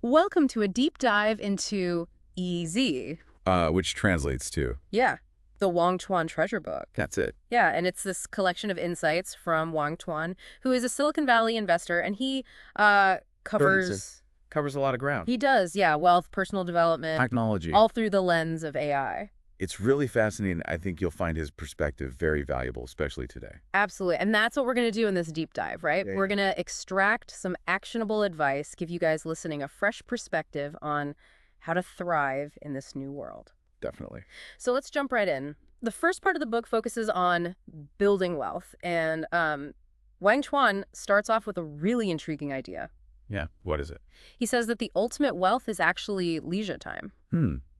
Welcome to a deep dive into EZ. Which translates to. Yeah, the WangChuang treasure book. That's it. Yeah, and it's this collection of insights from WangChuang, who is a Silicon Valley investor, and he Covers covers. covers a lot of ground. He does, yeah, wealth, personal development, Technology. all through the lens of AI. It's really fascinating. I think you'll find his perspective very valuable, especially today. Absolutely. And that's what we're going to do in this deep dive, right? Yeah, We're yeah. going to extract some actionable advice, give you guys listening a fresh perspective on how to thrive in this new world. Definitely. So let's jump right in. The first part of the book focuses on building wealth, and Wang Chuan starts off with a really intriguing idea. Yeah. What is it? He says that the ultimate wealth is actually leisure time.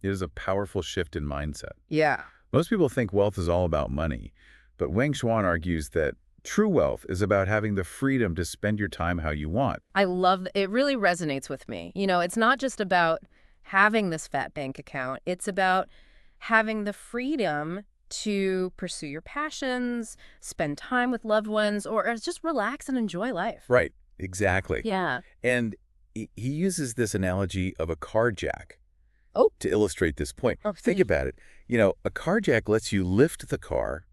It is a powerful shift in mindset. Yeah. Most people think wealth is all about money, but WangChuang argues that true wealth is about having the freedom to spend your time how you want. I love it. Really resonates with me. You know, it's not just about having this fat bank account. It's about having the freedom to pursue your passions, spend time with loved ones, or just relax and enjoy life. Right. Exactly. Yeah. And he uses this analogy of a car jack Oh. to illustrate this point. Oh, Think about it. You know, a car jack lets you lift the car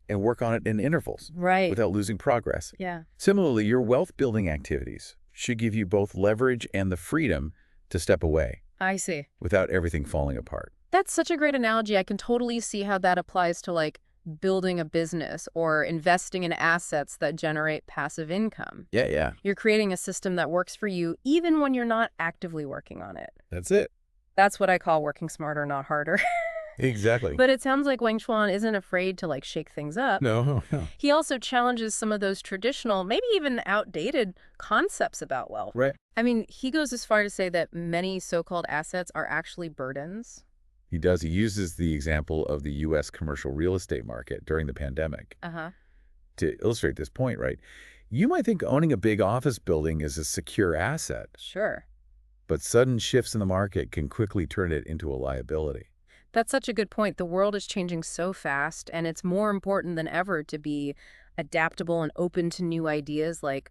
and work on it in intervals Right. without losing progress. Yeah. Similarly, your wealth-building activities should give you both leverage and the freedom to step away I see. without everything falling apart. That's such a great analogy. I can totally see how that applies to like building a business or investing in assets that generate passive income. Yeah, yeah. You're creating a system that works for you even when you're not actively working on it. That's it. That's what I call working smarter, not harder. Exactly. But it sounds like Wang Chuan isn't afraid to like shake things up. No. He also challenges some of those traditional, maybe even outdated concepts about wealth. Right. I mean, he goes as far to say that many so-called assets are actually burdens. He does. He uses the example of the U.S. commercial real estate market during the pandemic Uh-huh. to illustrate this point, right? You might think owning a big office building is a secure asset, Sure. but sudden shifts in the market can quickly turn it into a liability. That's such a good point. The world is changing so fast, and it's more important than ever to be adaptable and open to new ideas. Like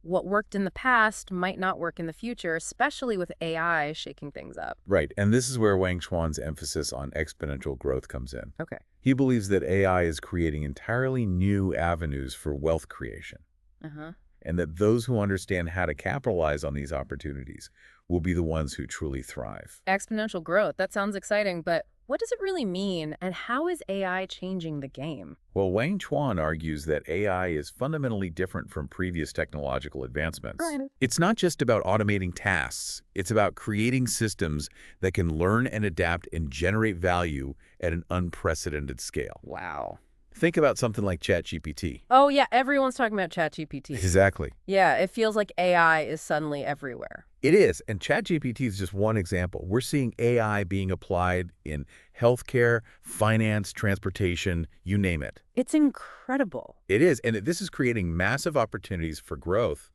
what worked in the past might not work in the future, especially with AI shaking things up. Right, and this is where Wang Chuan's emphasis on exponential growth comes in. Okay. He believes that AI is creating entirely new avenues for wealth creation, Uh-huh. and that those who understand how to capitalize on these opportunities will be the ones who truly thrive. Exponential growth. That sounds exciting, but what does it really mean, and how is AI changing the game? Well, Wang Chuan argues that AI is fundamentally different from previous technological advancements. Right. It's not just about automating tasks. It's about creating systems that can learn and adapt and generate value at an unprecedented scale. Wow. Think about something like ChatGPT. Oh, yeah, everyone's talking about ChatGPT. Exactly. Yeah, it feels like AI is suddenly everywhere. It is, and ChatGPT is just one example. We're seeing AI being applied in healthcare, finance, transportation, you name it. It's incredible. It is, and this is creating massive opportunities for growth.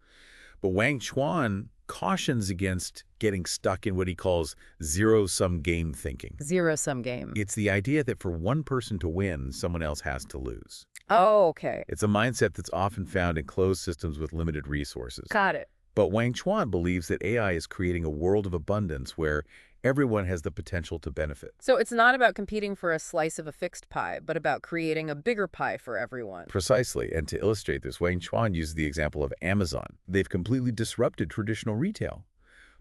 But Wang Chuan cautions against getting stuck in what he calls zero-sum game thinking. Zero-sum game. It's the idea that for one person to win, someone else has to lose. Oh, okay. It's a mindset that's often found in closed systems with limited resources. Got it. But Wang Chuan believes that AI is creating a world of abundance where everyone has the potential to benefit. So it's not about competing for a slice of a fixed pie, but about creating a bigger pie for everyone. Precisely. And to illustrate this, Wang Chuan uses the example of Amazon. They've completely disrupted traditional retail.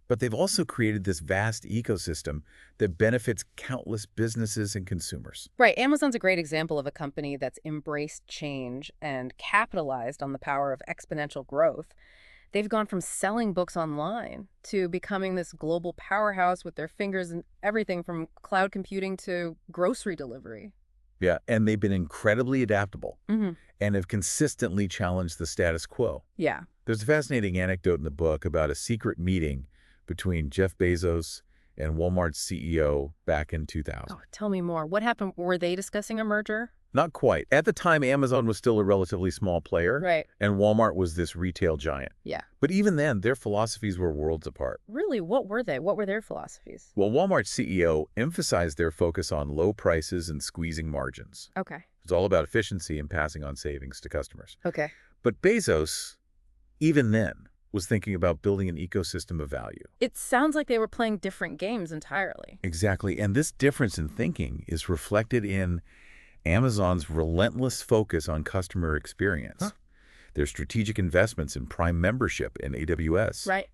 But they've also created this vast ecosystem that benefits countless businesses and consumers. Right. Amazon's a great example of a company that's embraced change and capitalized on the power of exponential growth. They've gone from selling books online to becoming this global powerhouse with their fingers in everything from cloud computing to grocery delivery. Yeah, and they've been incredibly adaptable Mm-hmm. and have consistently challenged the status quo. Yeah. There's a fascinating anecdote in the book about a secret meeting between Jeff Bezos and Walmart's CEO back in 2000. Oh, tell me more. What happened? Were they discussing a merger? Not quite. At the time, Amazon was still a relatively small player, Right. and Walmart was this retail giant. Yeah. But even then, their philosophies were worlds apart. Really, what were they? What were their philosophies? Well, Walmart's CEO emphasized their focus on low prices and squeezing margins. Okay. It's all about efficiency and passing on savings to customers. Okay. But Bezos, even then, was thinking about building an ecosystem of value. It sounds like they were playing different games entirely. Exactly. And this difference in thinking is reflected in Amazon's relentless focus on customer experience, their strategic investments in Prime membership in AWS, Right.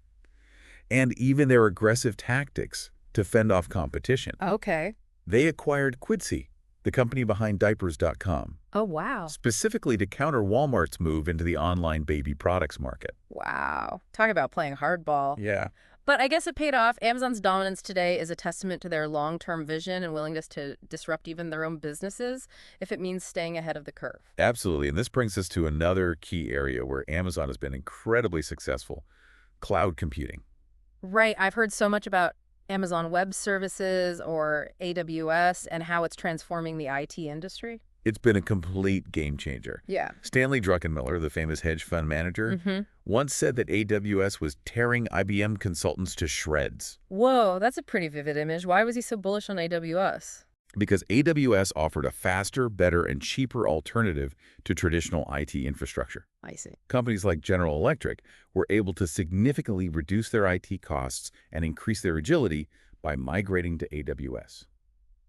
and even their aggressive tactics to fend off competition. Okay. They acquired Quidsi, the company behind Diapers.com, Oh, wow. specifically to counter Walmart's move into the online baby products market. Wow. Talk about playing hardball. Yeah. But I guess it paid off. Amazon's dominance today is a testament to their long-term vision and willingness to disrupt even their own businesses if it means staying ahead of the curve. Absolutely. And this brings us to another key area where Amazon has been incredibly successful, cloud computing. Right. I've heard so much about Amazon Web Services or AWS and how it's transforming the IT industry. It's been a complete game changer. Yeah. Stanley Druckenmiller, the famous hedge fund manager, once said that AWS was tearing IBM consultants to shreds Whoa, that's a pretty vivid image. Why was he so bullish on AWS? because AWS offered a faster, better, and cheaper alternative to traditional IT infrastructure. I see. Companies like General Electric were able to significantly reduce their IT costs and increase their agility by migrating to AWS.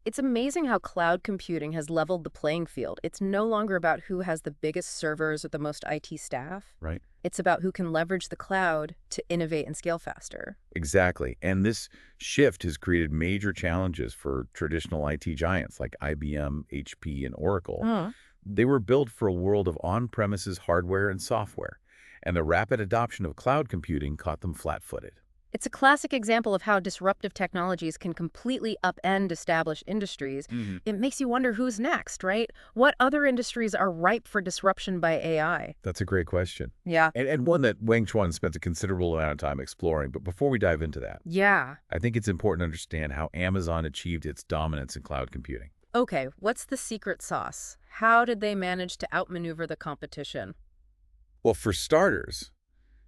It's amazing how cloud computing has leveled the playing field. It's no longer about who has the biggest servers or the most IT staff. Right? It's about who can leverage the cloud to innovate and scale faster. Exactly. And this shift has created major challenges for traditional IT giants like IBM, HP, and Oracle. They were built for a world of on-premises hardware and software, and the rapid adoption of cloud computing caught them flat-footed. It's a classic example of how disruptive technologies can completely upend established industries. It makes you wonder who's next, right? What other industries are ripe for disruption by AI? That's a great question. Yeah. And one that WangChuang spent a considerable amount of time exploring. But before we dive into that, Yeah. I think it's important to understand how Amazon achieved its dominance in cloud computing. Okay, what's the secret sauce? How did they manage to outmaneuver the competition? Well, for starters,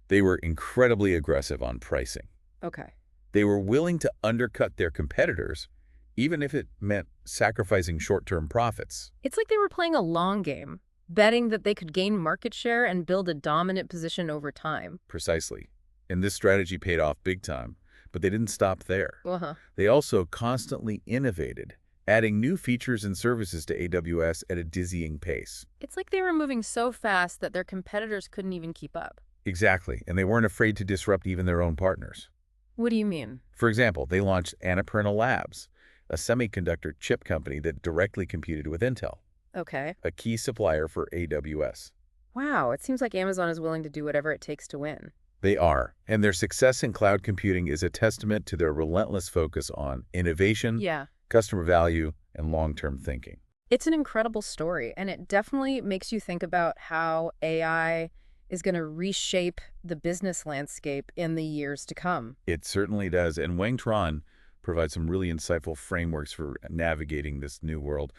they were incredibly aggressive on pricing. Okay. They were willing to undercut their competitors, even if it meant sacrificing short-term profits. It's like they were playing a long game, betting that they could gain market share and build a dominant position over time. Precisely. And this strategy paid off big time, but they didn't stop there. Uh-huh. They also constantly innovated, adding new features and services to AWS at a dizzying pace. It's like they were moving so fast that their competitors couldn't even keep up. Exactly, and they weren't afraid to disrupt even their own partners. What do you mean? For example, they launched Annapurna Labs, a semiconductor chip company that directly competed with Intel, Okay. a key supplier for AWS. Wow, it seems like Amazon is willing to do whatever it takes to win. They are, and their success in cloud computing is a testament to their relentless focus on innovation, Yeah. customer value, and long-term thinking. It's an incredible story, and it definitely makes you think about how AI is going to reshape the business landscape in the years to come. It certainly does, and WangChuang provides some really insightful frameworks for navigating this new world.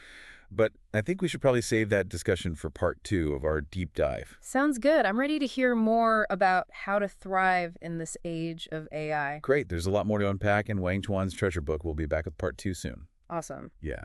But I think we should probably save that discussion for part 2 of our deep dive. Sounds good. I'm ready to hear more about how to thrive in this age of AI. Great, there's a lot more to unpack in WangChuang's treasure book. We'll be back with part 2 soon. Awesome. Yeah.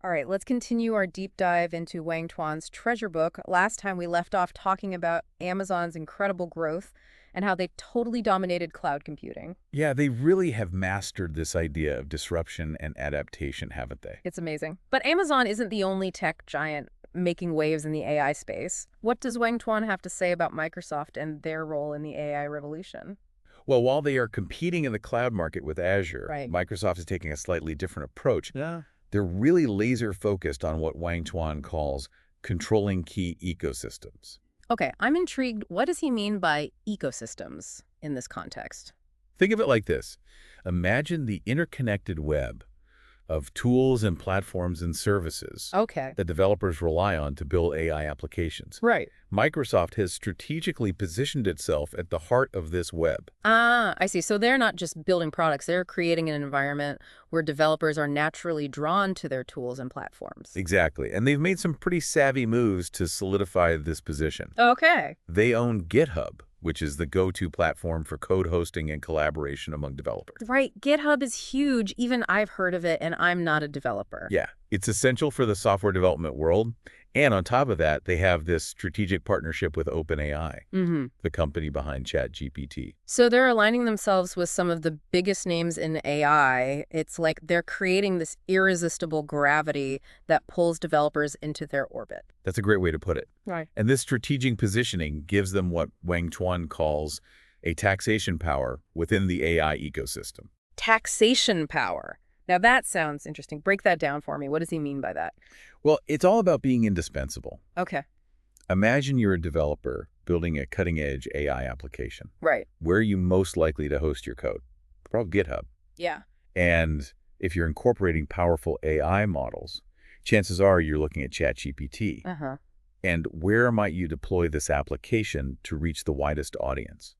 All right, let's continue our deep dive into WangChuang's treasure book. Last time we left off talking about Amazon's incredible growth and how they totally dominated cloud computing. Yeah, they really have mastered this idea of disruption and adaptation, haven't they? It's amazing. But Amazon isn't the only tech giant making waves in the AI space. What does WangChuang have to say about Microsoft and their role in the AI revolution? Well, while they are competing in the cloud market with Azure, Right. Microsoft is taking a slightly different approach. Yeah. They're really laser-focused on what WangChuang calls controlling key ecosystems. Okay, I'm intrigued. What does he mean by ecosystems in this context? Think of it like this. Imagine the interconnected web of tools and platforms and services Okay. that developers rely on to build AI applications. Right. Microsoft has strategically positioned itself at the heart of this web. Ah, I see. So they're not just building products, they're creating an environment where developers are naturally drawn to their tools and platforms. Exactly. And they've made some pretty savvy moves to solidify this position. Okay. They own GitHub, which is the go-to platform for code hosting and collaboration among developers. Right. GitHub is huge. Even I've heard of it, and I'm not a developer. Yeah, it's essential for the software development world, And on top of that, they have this strategic partnership with OpenAI, Mm-hmm. the company behind ChatGPT. So they're aligning themselves with some of the biggest names in AI. It's like they're creating this irresistible gravity that pulls developers into their orbit. That's a great way to put it. Right. And this strategic positioning gives them what WangChuang calls a taxation power within the AI ecosystem. Taxation power. Now that sounds interesting. Break that down for me. What does he mean by that? Well, it's all about being indispensable. Okay. Imagine you're a developer building a cutting-edge AI application. Right. Where are you most likely to host your code? Probably GitHub. Yeah. And if you're incorporating powerful AI models, chances are you're looking at ChatGPT. Uh-huh. And where might you deploy this application to reach the widest audience?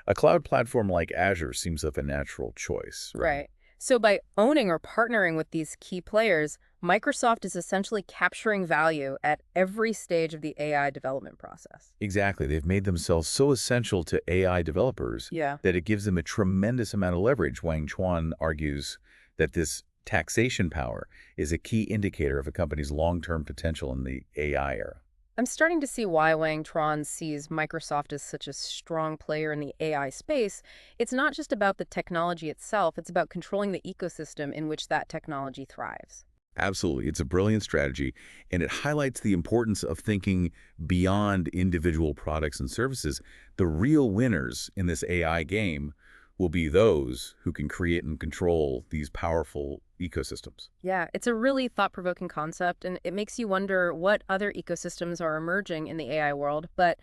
A cloud platform like Azure seems like a natural choice, right? Right. So by owning or partnering with these key players, Microsoft is essentially capturing value at every stage of the AI development process. Exactly. They've made themselves so essential to AI developers Yeah. that it gives them a tremendous amount of leverage. Wang Chuan argues that this taxation power is a key indicator of a company's long-term potential in the AI era. I'm starting to see why WangChuang sees Microsoft as such a strong player in the AI space. It's not just about the technology itself, it's about controlling the ecosystem in which that technology thrives. Absolutely. It's a brilliant strategy, and it highlights the importance of thinking beyond individual products and services. The real winners in this AI game will be those who can create and control these powerful ecosystems. Yeah, it's a really thought-provoking concept, and it makes you wonder what other ecosystems are emerging in the AI world. But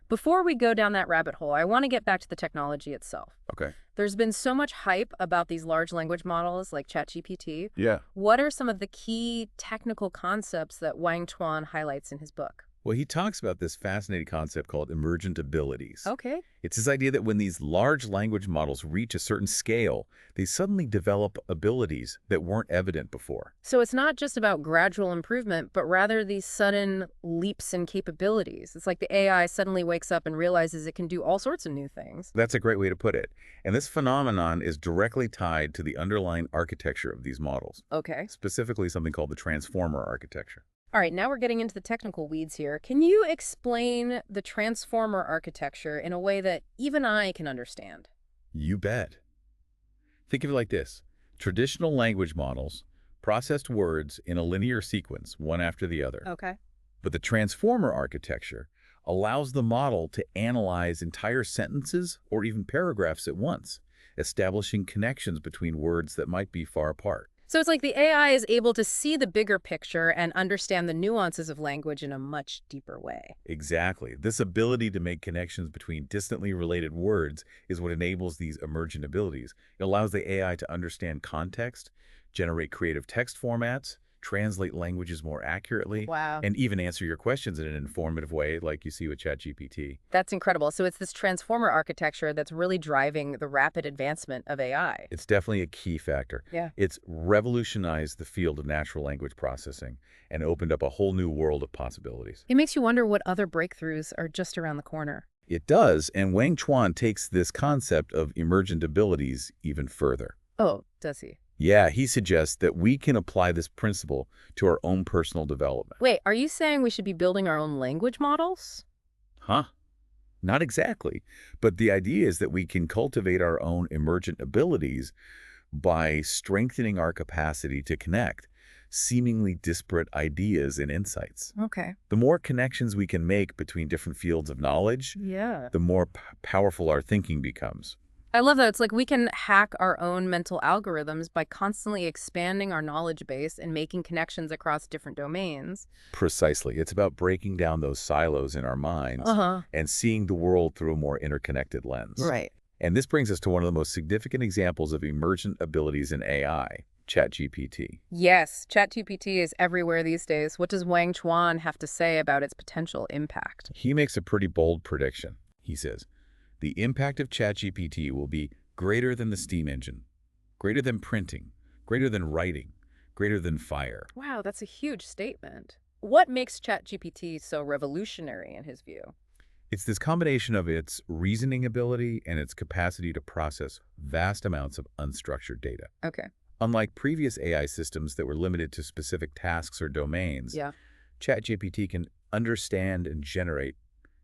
before we go down that rabbit hole, I want to get back to the technology itself. Okay. There's been so much hype about these large language models like ChatGPT. Yeah. What are some of the key technical concepts that Wang Chuan highlights in his book? Well, he talks about this fascinating concept called emergent abilities. Okay. It's this idea that when these large language models reach a certain scale, they suddenly develop abilities that weren't evident before. So it's not just about gradual improvement, but rather these sudden leaps in capabilities. It's like the AI suddenly wakes up and realizes it can do all sorts of new things. That's a great way to put it. And this phenomenon is directly tied to the underlying architecture of these models, Okay. specifically something called the transformer architecture. All right, now we're getting into the technical weeds here. Can you explain the transformer architecture in a way that even I can understand? You bet. Think of it like this. Traditional language models processed words in a linear sequence, one after the other. Okay. But the transformer architecture allows the model to analyze entire sentences or even paragraphs at once, establishing connections between words that might be far apart. So it's like the AI is able to see the bigger picture and understand the nuances of language in a much deeper way. Exactly. This ability to make connections between distantly related words is what enables these emergent abilities. It allows the AI to understand context, generate creative text formats, translate languages more accurately, Wow. and even answer your questions in an informative way like you see with ChatGPT. That's incredible. So it's this transformer architecture that's really driving the rapid advancement of AI. It's definitely a key factor. Yeah. It's revolutionized the field of natural language processing and opened up a whole new world of possibilities. It makes you wonder what other breakthroughs are just around the corner. It does, and Wang Chuan takes this concept of emergent abilities even further. Oh, does he? Yeah, he suggests that we can apply this principle to our own personal development. Wait, are you saying we should be building our own language models? Huh? Not exactly. But the idea is that we can cultivate our own emergent abilities by strengthening our capacity to connect seemingly disparate ideas and insights. Okay. The more connections we can make between different fields of knowledge, Yeah. the more powerful our thinking becomes. I love that. It's like we can hack our own mental algorithms by constantly expanding our knowledge base and making connections across different domains. Precisely. It's about breaking down those silos in our minds Uh-huh. and seeing the world through a more interconnected lens. Right. And this brings us to one of the most significant examples of emergent abilities in AI, ChatGPT. Yes, ChatGPT is everywhere these days. What does Wang Chuan have to say about its potential impact? He makes a pretty bold prediction. He says, the impact of ChatGPT will be greater than the steam engine, greater than printing, greater than writing, greater than fire. Wow, that's a huge statement. What makes ChatGPT so revolutionary in his view? It's this combination of its reasoning ability and its capacity to process vast amounts of unstructured data. Okay. Unlike previous AI systems that were limited to specific tasks or domains, Yeah. ChatGPT can understand and generate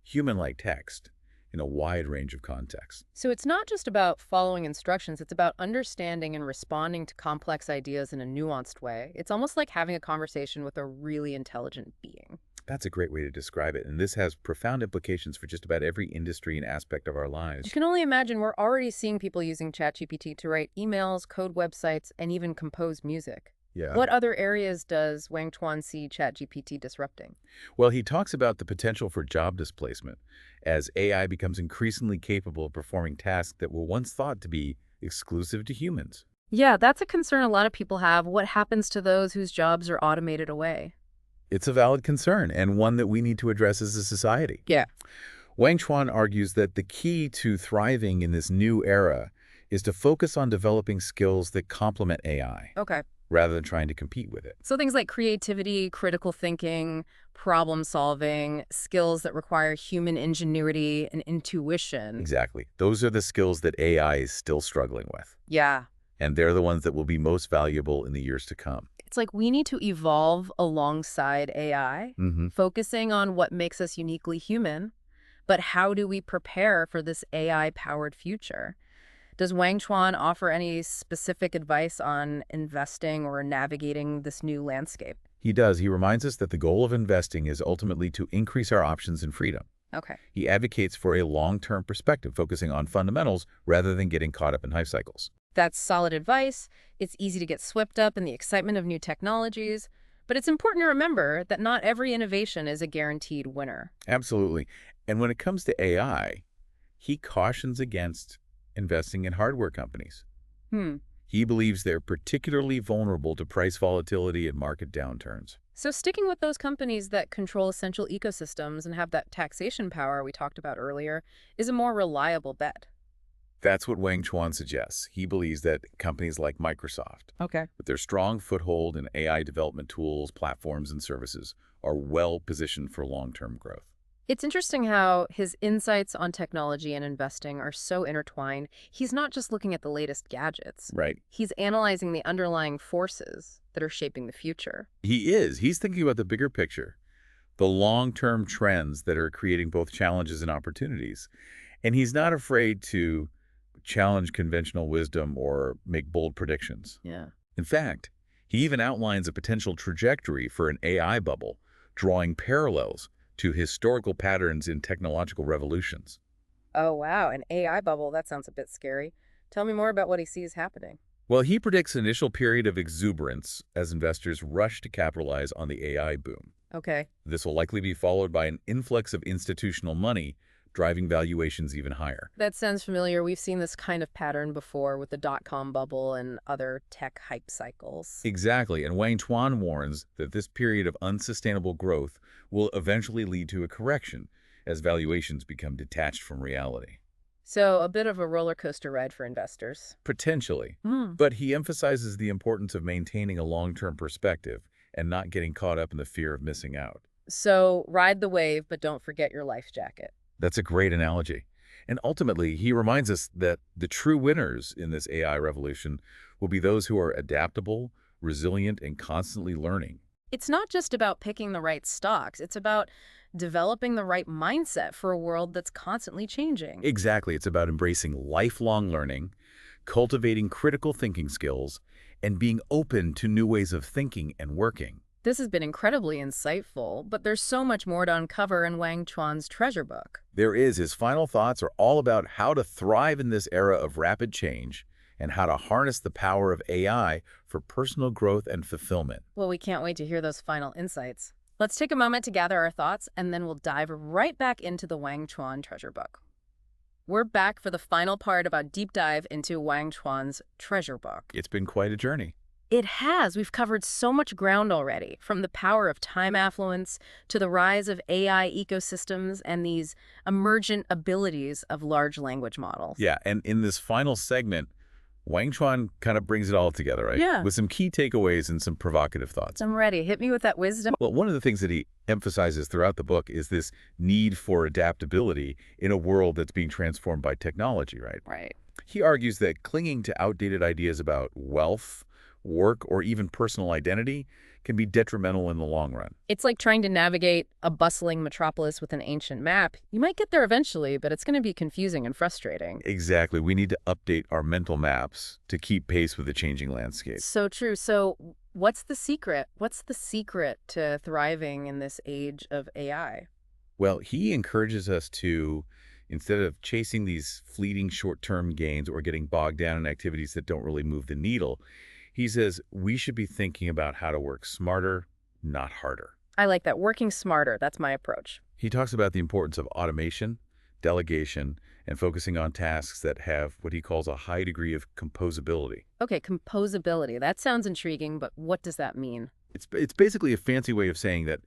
human-like text in a wide range of contexts. So it's not just about following instructions, it's about understanding and responding to complex ideas in a nuanced way. It's almost like having a conversation with a really intelligent being. That's a great way to describe it, and this has profound implications for just about every industry and aspect of our You lives. can only imagine we're already seeing people using ChatGPT to write emails, code websites, and even compose music. Yeah. What other areas does WangChuang see ChatGPT disrupting? Well, he talks about the potential for job displacement as AI becomes increasingly capable of performing tasks that were once thought to be exclusive to humans. Yeah, that's a concern a lot of people have. What happens to those whose jobs are automated away? It's a valid concern and one that we need to address as a society. Yeah. Wang Chuan argues that the key to thriving in this new era is to focus on developing skills that complement AI Okay. rather than trying to compete with it. So things like creativity, critical thinking, problem solving, skills that require human ingenuity and intuition. Exactly. Those are the skills that AI is still struggling with, Yeah. and they're the ones that will be most valuable in the years to come. It's like we need to evolve alongside AI, Hmm. focusing on what makes us uniquely human. But how do we prepare for this AI-powered future? Does Wang Chuan offer any specific advice on investing or navigating this new landscape? He does. He reminds us that the goal of investing is ultimately to increase our options and freedom. Okay. He advocates for a long-term perspective, focusing on fundamentals rather than getting caught up in hype cycles. That's solid advice. It's easy to get swept up in the excitement of new technologies, but it's important to remember that not every innovation is a guaranteed winner. Absolutely. And when it comes to AI, he cautions against investing in hardware companies. Hmm. He believes they're particularly vulnerable to price volatility and market downturns. So sticking with those companies that control essential ecosystems and have that taxation power we talked about earlier is a more reliable bet. That's what Wang Chuan suggests. He believes that companies like Microsoft, Okay. with their strong foothold in AI development tools, platforms, and services, are well positioned for long-term growth. It's interesting how his insights on technology and investing are so intertwined. He's not just looking at the latest gadgets. Right. He's analyzing the underlying forces that are shaping the future. He is. He's thinking about the bigger picture, the long-term trends that are creating both challenges and opportunities. And he's not afraid to challenge conventional wisdom or make bold predictions. Yeah. In fact, he even outlines a potential trajectory for an AI bubble, drawing parallels to historical patterns in technological revolutions. Oh, wow. An AI bubble. That sounds a bit scary. Tell me more about what he sees happening. Well, he predicts an initial period of exuberance as investors rush to capitalize on the AI boom. Okay. This will likely be followed by an influx of institutional money, driving valuations even higher. That sounds familiar. We've seen this kind of pattern before with the dot-com bubble and other tech hype cycles. Exactly, and Wang Chuan warns that this period of unsustainable growth will eventually lead to a correction as valuations become detached from reality. So a bit of a roller coaster ride for investors. Potentially, Hmm. but he emphasizes the importance of maintaining a long-term perspective and not getting caught up in the fear of missing out. So ride the wave, but don't forget your life jacket. That's a great analogy. And ultimately, he reminds us that the true winners in this AI revolution will be those who are adaptable, resilient, and constantly learning. It's not just about picking the right stocks. It's about developing the right mindset for a world that's constantly changing. Exactly. It's about embracing lifelong learning, cultivating critical thinking skills, and being open to new ways of thinking and working. This has been incredibly insightful, but there's so much more to uncover in Wang Chuan's treasure book. There is. His final thoughts are all about how to thrive in this era of rapid change and how to harness the power of AI for personal growth and fulfillment. Well, we can't wait to hear those final insights. Let's take a moment to gather our thoughts, and then we'll dive right back into the Wang Chuan treasure book. We're back for the final part of our deep dive into Wang Chuan's treasure book. It's been quite a journey. It has. We've covered so much ground already, from the power of time affluence to the rise of AI ecosystems and these emergent abilities of large language models. Yeah, and in this final segment, Wang Chuan kind of brings it all together, right? Yeah. With some key takeaways and some provocative thoughts. I'm ready. Hit me with that wisdom. Well, one of the things that he emphasizes throughout the book is this need for adaptability in a world that's being transformed by technology, right? Right. He argues that clinging to outdated ideas about wealth, work, or even personal identity can be detrimental in the long run. It's like trying to navigate a bustling metropolis with an ancient map. You might get there eventually, but it's going to be confusing and frustrating. Exactly. We need to update our mental maps to keep pace with the changing landscape. So true. So what's the secret? What's the secret to thriving in this age of AI? Well, he encourages us to, instead of chasing these fleeting short-term gains or getting bogged down in activities that don't really move the needle, he says we should be thinking about how to work smarter, not harder. I like that. Working smarter. That's my approach. He talks about the importance of automation, delegation, and focusing on tasks that have what he calls a high degree of composability. Okay, composability. That sounds intriguing, but what does that mean? It's basically a fancy way of saying that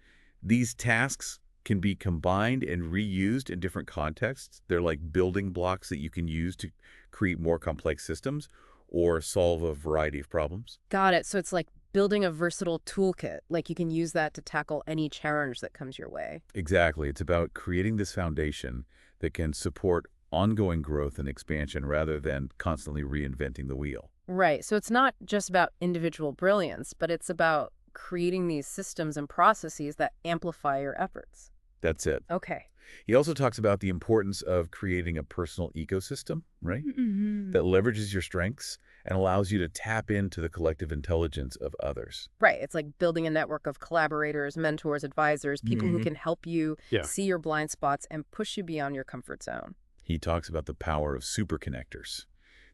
these tasks can be combined and reused in different contexts. They're like building blocks that you can use to create more complex systems or solve a variety of problems. Got it. So it's like building a versatile toolkit. Like you can use that to tackle any challenge that comes your way. Exactly. It's about creating this foundation that can support ongoing growth and expansion rather than constantly reinventing the wheel. Right. So it's not just about individual brilliance, but it's about creating these systems and processes that amplify your efforts. That's it. Okay. He also talks about the importance of creating a personal ecosystem, right? That leverages your strengths and allows you to tap into the collective intelligence of others. Right. It's like building a network of collaborators, mentors, advisors, people who Hmm. can help you Yeah. see your blind spots and push you beyond your comfort zone. He talks about the power of superconnectors,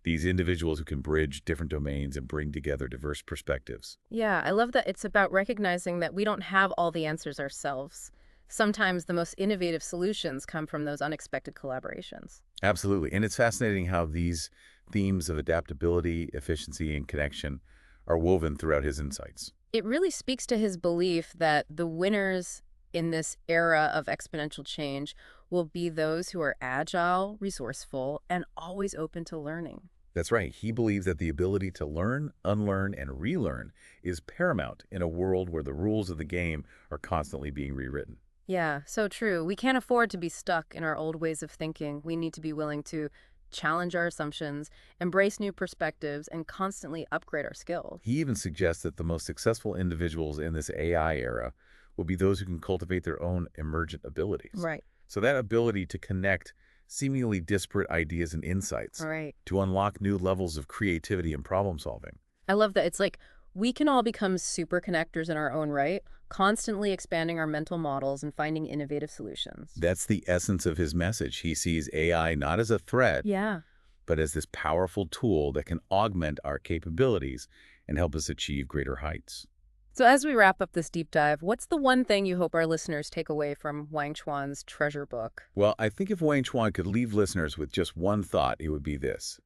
these individuals who can bridge different domains and bring together diverse perspectives. Yeah, I love that it's about recognizing that we don't have all the answers ourselves. Sometimes the most innovative solutions come from those unexpected collaborations. Absolutely. And it's fascinating how these themes of adaptability, efficiency, and connection are woven throughout his insights. It really speaks to his belief that the winners in this era of exponential change will be those who are agile, resourceful, and always open to learning. That's right. He believes that the ability to learn, unlearn, and relearn is paramount in a world where the rules of the game are constantly being rewritten. Yeah, so true. We can't afford to be stuck in our old ways of thinking. We need to be willing to challenge our assumptions, embrace new perspectives, and constantly upgrade our skills. He even suggests that the most successful individuals in this AI era will be those who can cultivate their own emergent abilities. Right. So that ability to connect seemingly disparate ideas and insights, All right. to unlock new levels of creativity and problem solving. I love that. It's like we can all become super connectors in our own right, constantly expanding our mental models and finding innovative solutions. That's the essence of his message. He sees AI not as a threat, Yeah. but as this powerful tool that can augment our capabilities and help us achieve greater heights. So as we wrap up this deep dive, what's the one thing you hope our listeners take away from WangChuang's treasure book? Well, I think if WangChuang could leave listeners with just one thought, it would be this.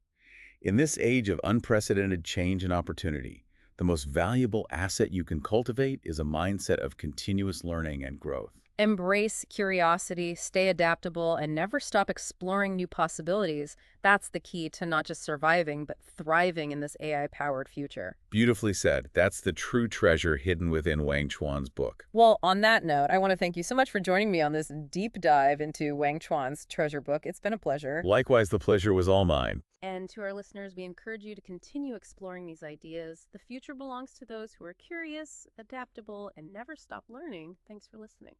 In this age of unprecedented change and opportunity, the most valuable asset you can cultivate is a mindset of continuous learning and growth. Embrace curiosity, stay adaptable, and never stop exploring new possibilities. That's the key to not just surviving, but thriving in this AI-powered future. Beautifully said. That's the true treasure hidden within Wang Chuan's book. Well, on that note, I want to thank you so much for joining me on this deep dive into Wang Chuan's treasure book. It's been a pleasure. Likewise, the pleasure was all mine. And to our listeners, we encourage you to continue exploring these ideas. The future belongs to those who are curious, adaptable, and never stop learning. Thanks for listening.